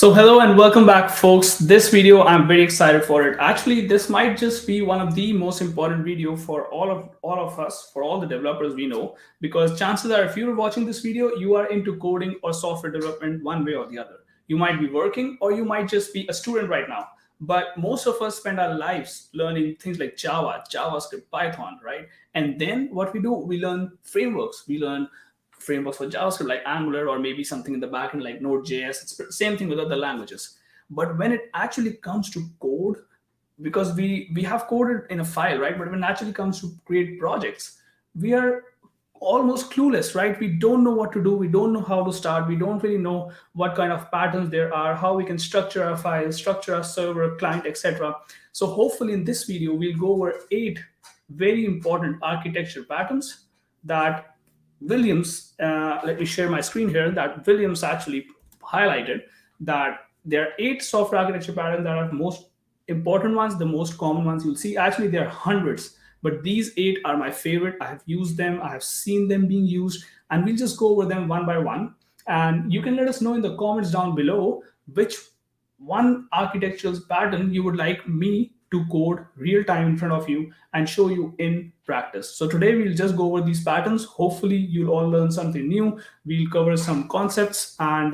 So hello and welcome back, folks. This video, I'm very excited for it. Actually, this might just be one of the most important video for all of us, for all the developers we know, because chances are if you're watching this video, you are into coding or software development one way or the other. You might be working or you might just be a student right now. But most of us spend our lives learning things like Java, JavaScript, Python, right? And then what we do, we learn frameworks. We learn frameworks for JavaScript like Angular or maybe something in the backend like Node.js. It's the same thing with other languages. But when it actually comes to code, because we have coded in a file, right? But when it actually comes to create projects, we are almost clueless, right? We don't know what to do. We don't know how to start. We don't really know what kind of patterns there are, how we can structure our files, structure our server, client, etc. So hopefully in this video, we'll go over 8 very important architecture patterns that Williams, let me share my screen here, that Williams actually highlighted that there are 8 software architecture patterns that are most important ones, the most common ones you'll see. Actually, there are hundreds, but these 8 are my favorite. I have used them, I have seen them being used, and we'll just go over them one by one. And you can let us know in the comments down below which one architectural pattern you would like me to code real time in front of you and show you in practice. So today we'll just go over these patterns. Hopefully you'll all learn something new. We'll cover some concepts, and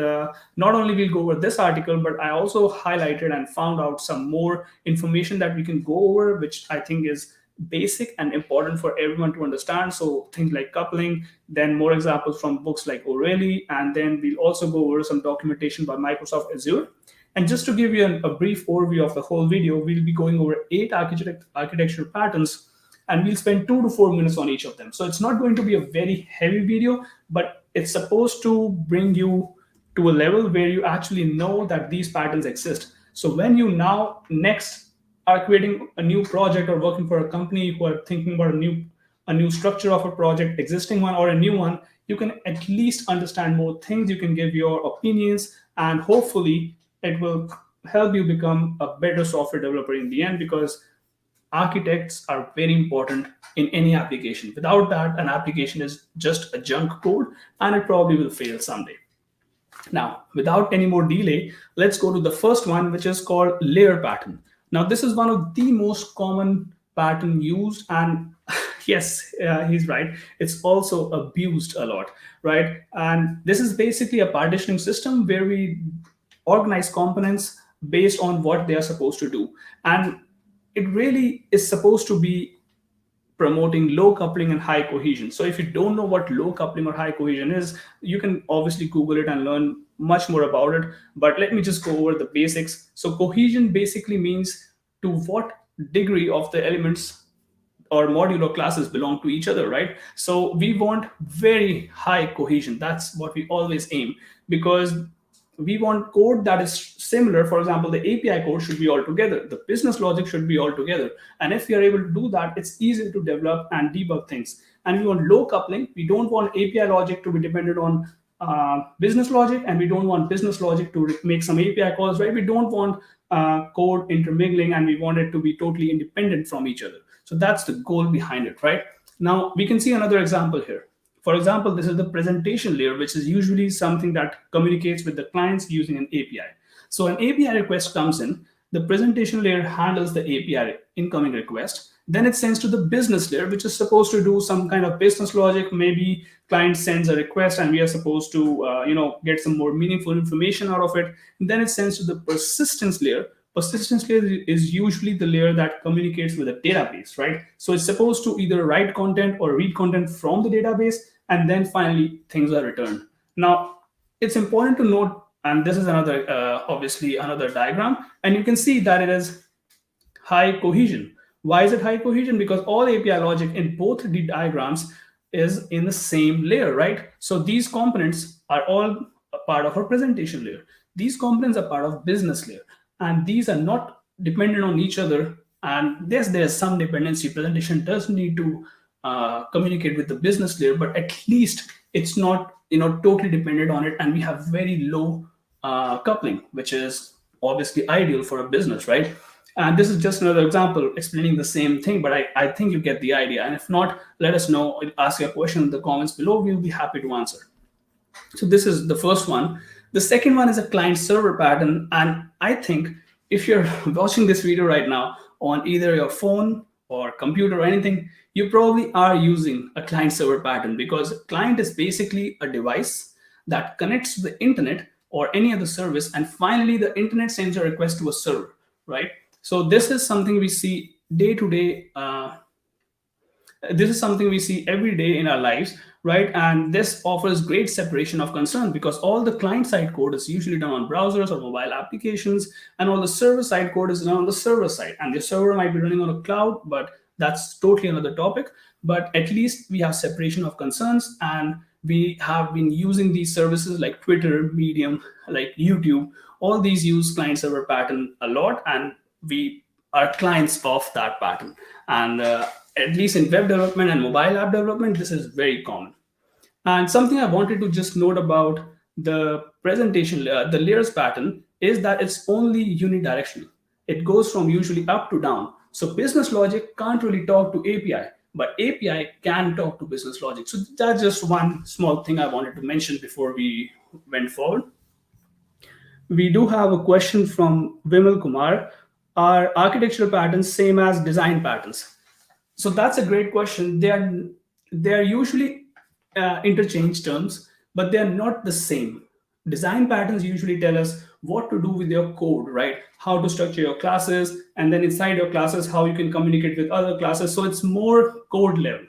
not only we'll go over this article, but I also highlighted and found out some more information that we can go over, which I think is basic and important for everyone to understand. So things like coupling, then more examples from books like O'Reilly, and then we'll also go over some documentation by Microsoft Azure. And just to give you a brief overview of the whole video, we'll be going over 8 architecture patterns, and we'll spend 2 to 4 minutes on each of them. So it's not going to be a very heavy video, but it's supposed to bring you to a level where you actually know that these patterns exist. So when you now next are creating a new project or working for a company who are thinking about a new structure of a project, existing one or a new one, you can at least understand more things. You can give your opinions, and hopefully it will help you become a better software developer in the end, because architects are very important in any application. Without that, an application is just a junk code and it probably will fail someday. Now, without any more delay, let's go to the first one, which is called layer pattern. Now, this is one of the most common pattern used, and yes, he's right, it's also abused a lot, right? And this is basically a partitioning system where we organize components based on what they are supposed to do. And it really is supposed to be promoting low coupling and high cohesion. So if you don't know what low coupling or high cohesion is, you can obviously Google it and learn much more about it. But let me just go over the basics. So cohesion basically means to what degree of the elements or module or classes belong to each other, right? So we want very high cohesion. That's what we always aim, because we want code that is similar. For example, the API code should be all together. The business logic should be all together. And if we are able to do that, it's easier to develop and debug things. And we want low coupling. We don't want API logic to be dependent on business logic, and we don't want business logic to make some API calls, right? We don't want code intermingling, and we want it to be totally independent from each other. So that's the goal behind it, right? Now we can see another example here. For example, this is the presentation layer, which is usually something that communicates with the clients using an API. So an API request comes in, the presentation layer handles the API incoming request. Then it sends to the business layer, which is supposed to do some kind of business logic. Maybe client sends a request and we are supposed to get some more meaningful information out of it. And then it sends to the persistence layer. Persistence layer is usually the layer that communicates with a database, right? So it's supposed to either write content or read content from the database, and then finally things are returned. Now, it's important to note, and this is another, obviously another diagram, and you can see that it is high cohesion. Why is it high cohesion? Because all API logic in both the diagrams is in the same layer, right? So these components are all a part of our presentation layer. These components are part of business layer, and these are not dependent on each other. And yes, there's some dependency. Presentation does need to communicate with the business layer, but at least it's not totally dependent on it, and we have very low coupling, which is obviously ideal for a business, right? And this is just another example explaining the same thing, but I think you get the idea. And if not, let us know, ask your question in the comments below. We'll be happy to answer. So this is the first one. The second one is a client server pattern. And I think if you're watching this video right now on either your phone or computer or anything, you probably are using a client server pattern, because client is basically a device that connects to the internet or any other service, and finally the internet sends a request to a server, right? So this is something we see day to day. This is something we see every day in our lives, right? And this offers great separation of concern, because all the client side code is usually done on browsers or mobile applications, and all the server side code is done on the server side. And the server might be running on a cloud, but that's totally another topic. But at least we have separation of concerns, and we have been using these services like Twitter, Medium, like YouTube. All these use client server pattern a lot, and we are clients of that pattern. And at least in web development and mobile app development, this is very common. And something I wanted to just note about the presentation, the layers pattern, is that it's only unidirectional. It goes from usually up to down. So business logic can't really talk to API, but API can talk to business logic. So that's just one small thing I wanted to mention before we went forward. We do have a question from Vimal Kumar. Are architectural patterns same as design patterns? So that's a great question. They are usually interchange terms, but they are not the same. Design patterns usually tell us what to do with your code, right? How to structure your classes, and then inside your classes, how you can communicate with other classes. So it's more code level.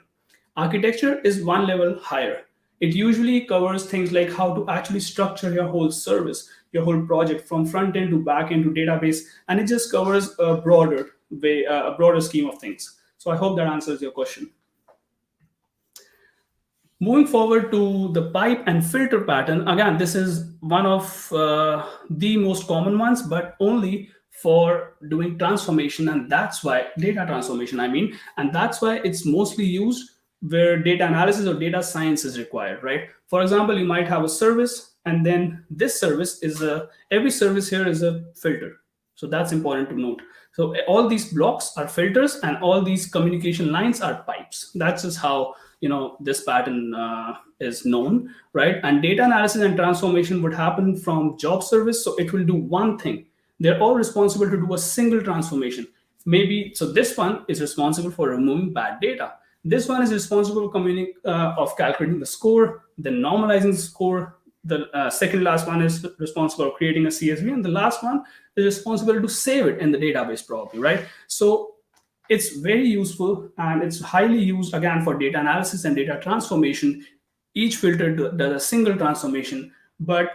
Architecture is one level higher. It usually covers things like how to actually structure your whole service, your whole project from front end to back end to database, and it just covers a broader way, a broader scheme of things. So I hope that answers your question. Moving forward to the pipe and filter pattern, again, this is one of the most common ones, but only for doing transformation, and that's why data transformation, I mean, and that's why it's mostly used where data analysis or data science is required, right? For example, you might have a service, and then this service is every service here is a filter. So that's important to note. So all these blocks are filters, and all these communication lines are pipes. That's just how this pattern is known, right? And data analysis and transformation would happen from job service, so it will do one thing. They're all responsible to do a single transformation. Maybe so. This one is responsible for removing bad data. This one is responsible of calculating the score, then normalizing the score. The second last one is responsible for creating a CSV, and the last one is responsible to save it in the database, probably, right? So it's very useful, and it's highly used again for data analysis and data transformation. Each filter does a single transformation, but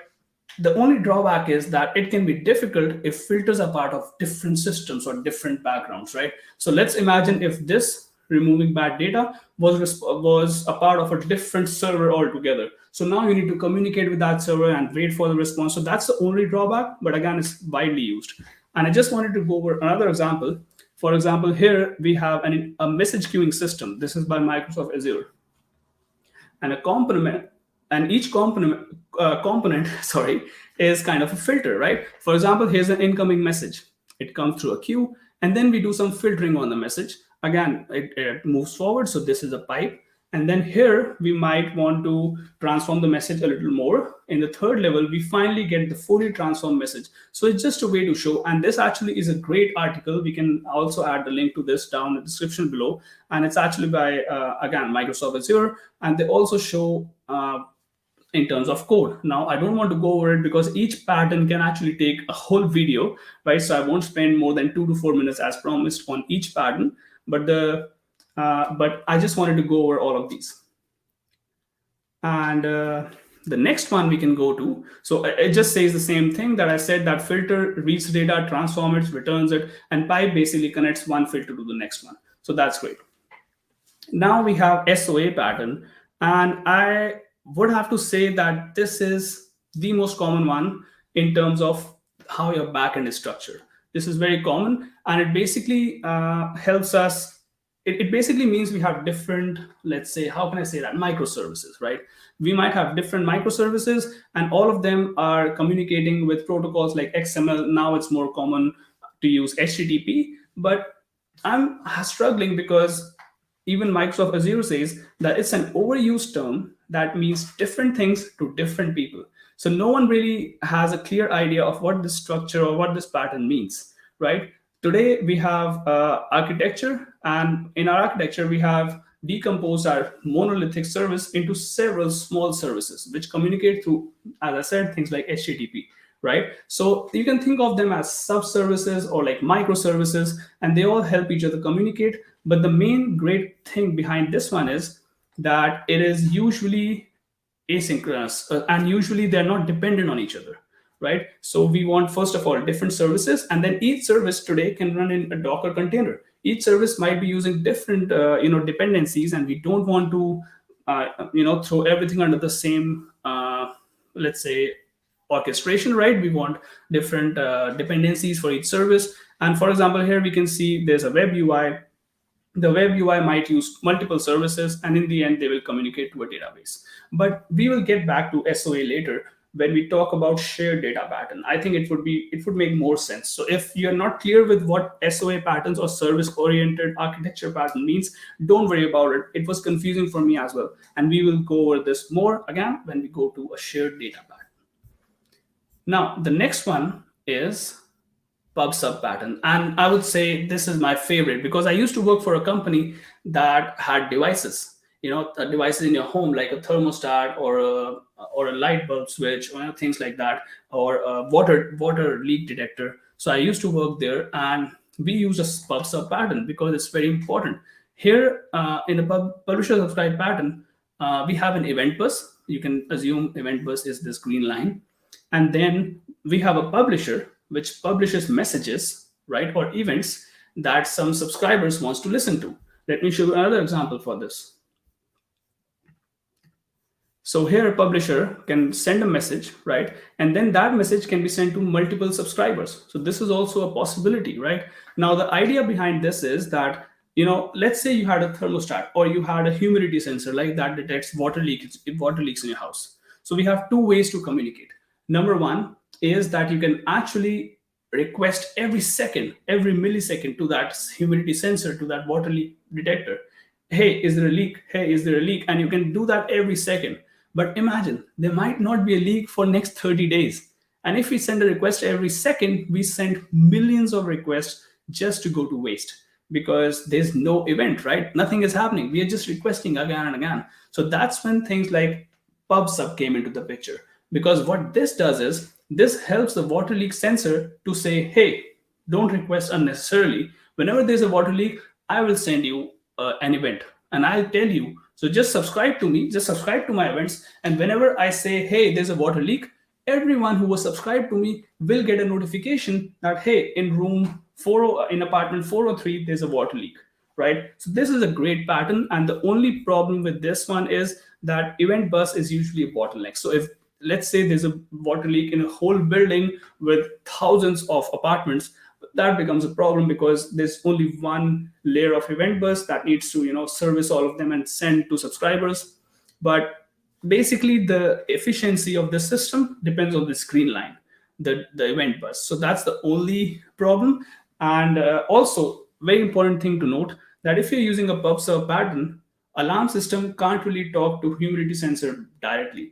the only drawback is that it can be difficult if filters are part of different systems or different backgrounds, right? So let's imagine if this removing bad data was a part of a different server altogether. So now you need to communicate with that server and wait for the response. So that's the only drawback, but again, it's widely used. And I just wanted to go over another example. For example, here we have a message queuing system. This is by Microsoft Azure, and a component, and each component sorry, is kind of a filter, right? For example, here's an incoming message. It comes through a queue, and then we do some filtering on the message. Again, it moves forward, so this is a pipe. And then here we might want to transform the message a little more. In the third level, we finally get the fully transformed message. So it's just a way to show, and this actually is a great article. We can also add the link to this down in the description below. And it's actually by, again, Microsoft Azure. And they also show in terms of code. Now, I don't want to go over it because each pattern can actually take a whole video, right? So I won't spend more than 2 to 4 minutes as promised on each pattern. But I just wanted to go over all of these. And the next one we can go to, so it just says the same thing that I said, that filter reads data, transforms it, returns it, and pipe basically connects one filter to the next one. So that's great. Now we have SOA pattern, and I would have to say that this is the most common one in terms of how your backend is structured. This is very common, and it basically helps us. It basically means we have different, let's say, how can I say that, microservices, right? We might have different microservices, and all of them are communicating with protocols like XML. Now it's more common to use HTTP, but I'm struggling because even Microsoft Azure says that it's an overused term that means different things to different people. So no one really has a clear idea of what this structure or what this pattern means, right? Today we have architecture, and in our architecture we have decomposed our monolithic service into several small services which communicate through, as I said, things like HTTP, right? So you can think of them as sub-services or like microservices, and they all help each other communicate. But the main great thing behind this one is that it is usually asynchronous, and usually they're not dependent on each other, right? So we want, first of all, different services, and then each service today can run in a Docker container. Each service might be using different dependencies, and we don't want to throw everything under the same let's say orchestration, right? We want different dependencies for each service. And for example, here we can see there's a web UI. The web UI might use multiple services, and in the end, they will communicate to a database. But we will get back to SOA later when we talk about shared data pattern. I think it would make more sense. So if you're not clear with what SOA patterns or service oriented architecture pattern means, don't worry about it. It was confusing for me as well, and we will go over this more again when we go to a shared data pattern. Now, the next one is pub sub pattern. And I would say this is my favorite because I used to work for a company that had devices, devices in your home, like a thermostat or a light bulb switch, or things like that, or a water leak detector. So I used to work there, and we use a pub sub pattern because it's very important. Here in the publisher subscribe pattern, we have an event bus. You can assume event bus is this green line. And then we have a publisher which publishes messages, right, or events that some subscribers wants to listen to. Let me show you another example for this. So here a publisher can send a message, right? And then that message can be sent to multiple subscribers. So this is also a possibility, right? Now, the idea behind this is that, let's say you had a thermostat or you had a humidity sensor like that detects water leaks in your house. So we have two ways to communicate. Number one is that you can actually request every second, every millisecond to that humidity sensor, to that water leak detector. Hey, is there a leak? Hey, is there a leak? And you can do that every second. But imagine there might not be a leak for next 30 days. And if we send a request every second, we send millions of requests just to go to waste because there's no event, right? Nothing is happening. We are just requesting again and again. So that's when things like pub sub came into the picture. Because what this does is this helps the water leak sensor to say, hey, don't request unnecessarily. Whenever there's a water leak, I will send you an event and I'll tell you. So just subscribe to me, just subscribe to my events. And whenever I say, hey, there's a water leak, everyone who was subscribed to me will get a notification that, hey, in room 4, in apartment 403, there's a water leak, right? So this is a great pattern. And the only problem with this one is that event bus is usually a bottleneck. So if let's say there's a water leak in a whole building with thousands of apartments, that becomes a problem because there's only one layer of event bus that needs to service all of them and send to subscribers. But basically the efficiency of the system depends on the screen line, the event bus. So that's the only problem. And also very important thing to note that if you're using a pub sub pattern, alarm system can't really talk to humidity sensor directly.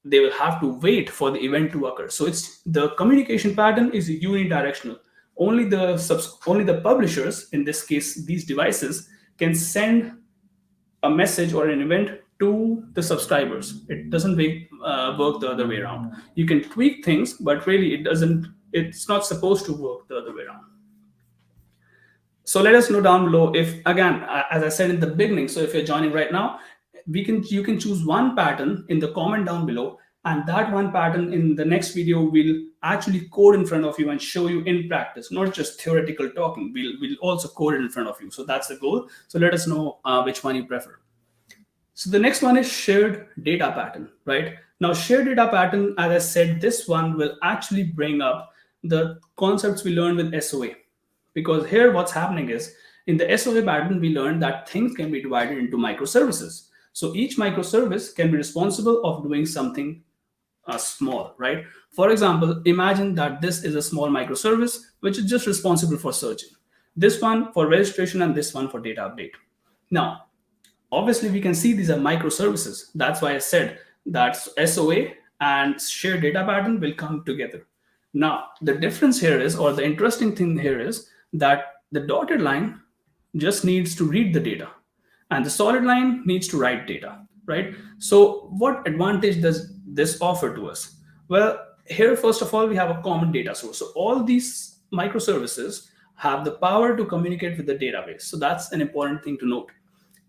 They will have to wait for the event to occur. So it's the communication pattern is unidirectional. Only the publishers, in this case these devices, can send a message or an event to the subscribers. It doesn't work the other way around. You can tweak things, but really it's not supposed to work the other way around. So let us know down below if, again, as I said in the beginning, so if you're joining right now, you can choose one pattern in the comment down below, and that one pattern in the next video will actually code in front of you and show you in practice, not just theoretical talking. We'll also code it in front of you. So that's the goal. So let us know which one you prefer. So the next one is shared data pattern, right? Now, shared data pattern, as I said, this one will actually bring up the concepts we learned with SOA. Because here what's happening is, in the SOA pattern, we learned that things can be divided into microservices. So each microservice can be responsible of doing something small, right? For example, imagine that this is a small microservice, which is just responsible for searching. This one for registration and this one for data update. Now, obviously, we can see these are microservices. That's why I said that SOA and shared data pattern will come together. Now, the difference here is, or the interesting thing here is, that the dotted line just needs to read the data, and the solid line needs to write data, right? So, what advantage does this offer to us? Well, here, first of all, we have a common data source. So, all these microservices have the power to communicate with the database. So, that's an important thing to note.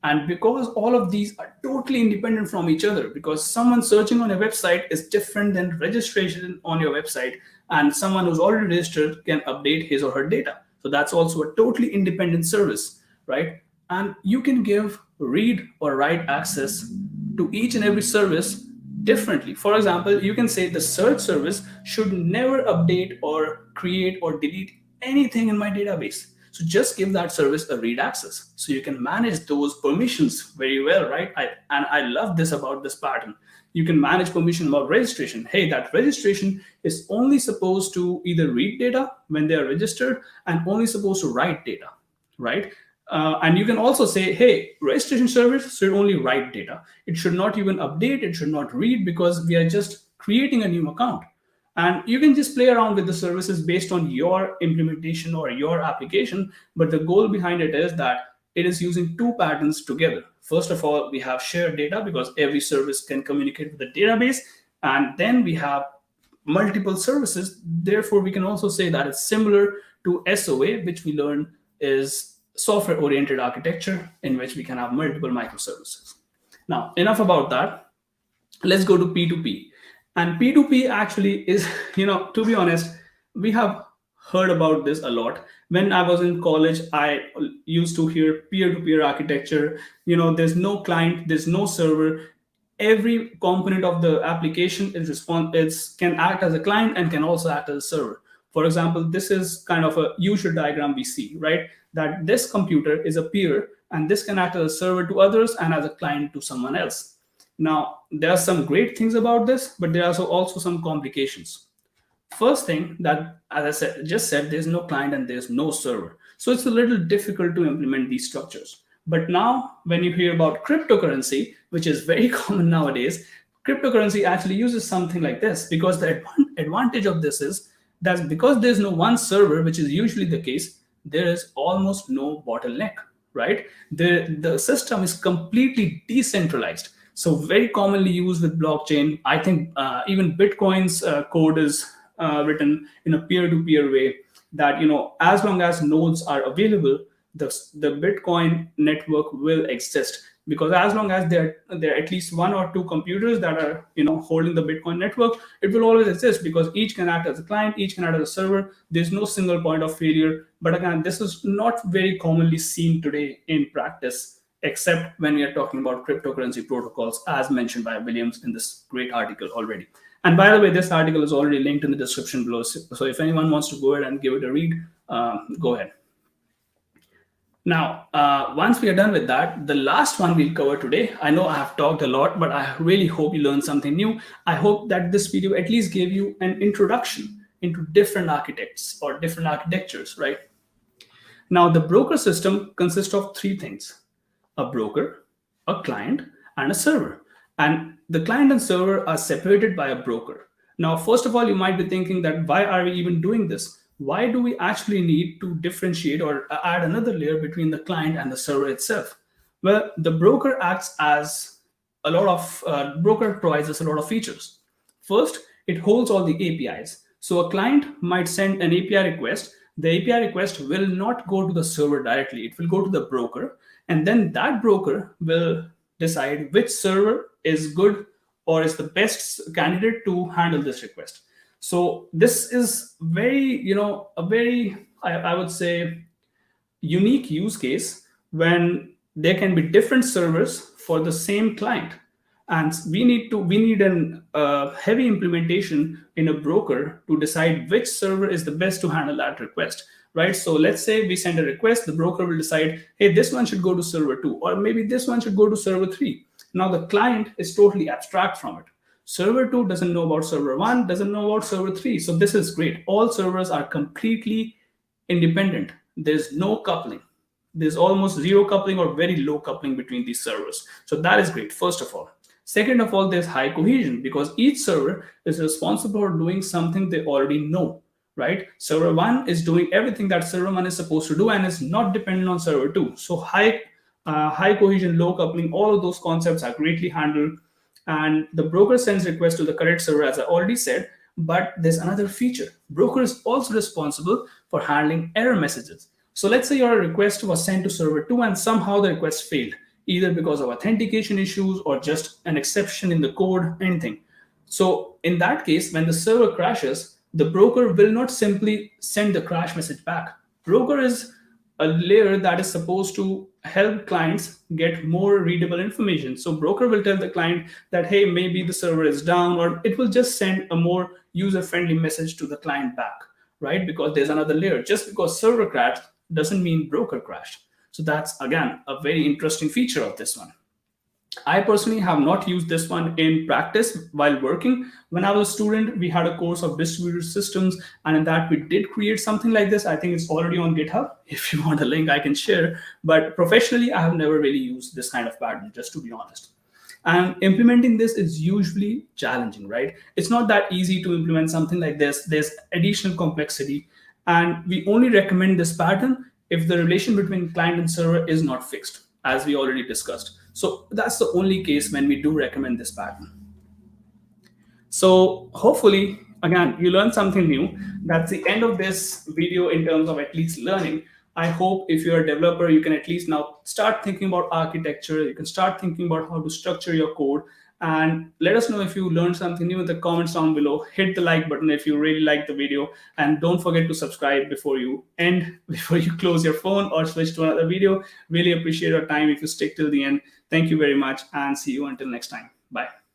And because all of these are totally independent from each other, because someone searching on a website is different than registration on your website, and someone who's already registered can update his or her data. So that's also a totally independent service, right? And you can give read or write access to each and every service differently. For example, you can say the search service should never update or create or delete anything in my database. So just give that service a read access. So you can manage those permissions very well, right? And I love this about this pattern. You can manage permission about registration. Hey, that registration is only supposed to either read data when they are registered and only supposed to write data, right? And you can also say, hey, registration service should only write data. It should not even update, it should not read, because we are just creating a new account. And you can just play around with the services based on your implementation or your application. But the goal behind it is that it is using two patterns together. First of all, we have shared data because every service can communicate with the database. And then we have multiple services. Therefore, we can also say that it's similar to SOA, which we learned is software oriented architecture, in which we can have multiple microservices. Now, enough about that. Let's go to P2P. And P2P actually is, to be honest, we have heard about this a lot. When I was in college, I used to hear peer-to-peer architecture. There's no client, there's no server. Every component of the application can act as a client and can also act as a server. For example, this is kind of a usual diagram we see, right? That this computer is a peer, and this can act as a server to others and as a client to someone else. Now, there are some great things about this, but there are also some complications. First thing, that, as I just said, there's no client and there's no server. So it's a little difficult to implement these structures. But now, when you hear about cryptocurrency, which is very common nowadays, cryptocurrency actually uses something like this, because the advantage of this is that because there's no one server, which is usually the case, there is almost no bottleneck, right? The system is completely decentralized. So very commonly used with blockchain. I think even Bitcoin's code is written in a peer-to-peer way, that as long as nodes are available, the Bitcoin network will exist, because as long as there are at least one or two computers that are holding the Bitcoin network, it will always exist, because each can act as a client, each can act as a server. There's no single point of failure. But again, this is not very commonly seen today in practice, except when we are talking about cryptocurrency protocols, as mentioned by Williams in this great article already. And by the way, this article is already linked in the description below. So if anyone wants to go ahead and give it a read, go ahead. Now, once we are done with that, the last one we'll cover today. I know I have talked a lot, but I really hope you learned something new. I hope that this video at least gave you an introduction into different architects or different architectures, right? Now, the broker system consists of three things: a broker, a client, and a server. And the client and server are separated by a broker. Now, first of all, you might be thinking that why are we even doing this? Why do we actually need to differentiate or add another layer between the client and the server itself? Well, the broker acts as a lot of, broker provides us a lot of features. First, it holds all the APIs. So a client might send an API request. The API request will not go to the server directly. It will go to the broker. And then that broker will decide which server is good or is the best candidate to handle this request. So this is I would say, unique use case when there can be different servers for the same client. And we need an heavy implementation in a broker to decide which server is the best to handle that request, right? So let's say we send a request, the broker will decide, hey, this one should go to server 2, or maybe this one should go to server 3. Now the client is totally abstract from it. Server 2 doesn't know about server 1, doesn't know about server 3. So this is great. All servers are completely independent. There's no coupling. There's almost zero coupling or very low coupling between these servers. So that is great, first of all. Second of all, there's high cohesion because each server is responsible for doing something they already know, right? Server 1 is doing everything that server 1 is supposed to do and is not dependent on server 2. So high cohesion, low coupling, all of those concepts are greatly handled. And the broker sends requests to the correct server, as I already said. But there's another feature. Broker is also responsible for handling error messages. So let's say your request was sent to server 2 and somehow the request failed, either because of authentication issues or just an exception in the code, anything. So in that case, when the server crashes, the broker will not simply send the crash message back. Broker is a layer that is supposed to help clients get more readable information. So broker will tell the client that, hey, maybe the server is down, or it will just send a more user-friendly message to the client back, right? Because there's another layer. Just because server crashed doesn't mean broker crashed. So that's again a very interesting feature of this one. I personally have not used this one in practice while working. When I was a student, we had a course of distributed systems, and in that we did create something like this. I think it's already on GitHub. If you want a link, I can share. But professionally, I have never really used this kind of pattern, just to be honest. And implementing this is usually challenging, right? It's not that easy to implement something like this. There's additional complexity, and we only recommend this pattern if the relation between client and server is not fixed, as we already discussed. So that's the only case when we do recommend this pattern. So hopefully, again, you learned something new. That's the end of this video in terms of at least learning. I hope if you're a developer, you can at least now start thinking about architecture. You can start thinking about how to structure your code. And let us know if you learned something new in the comments down below. Hit the like button if you really like the video. And don't forget to subscribe before you end, before you close your phone or switch to another video. Really appreciate your time if you stick till the end. Thank you very much and see you until next time. Bye.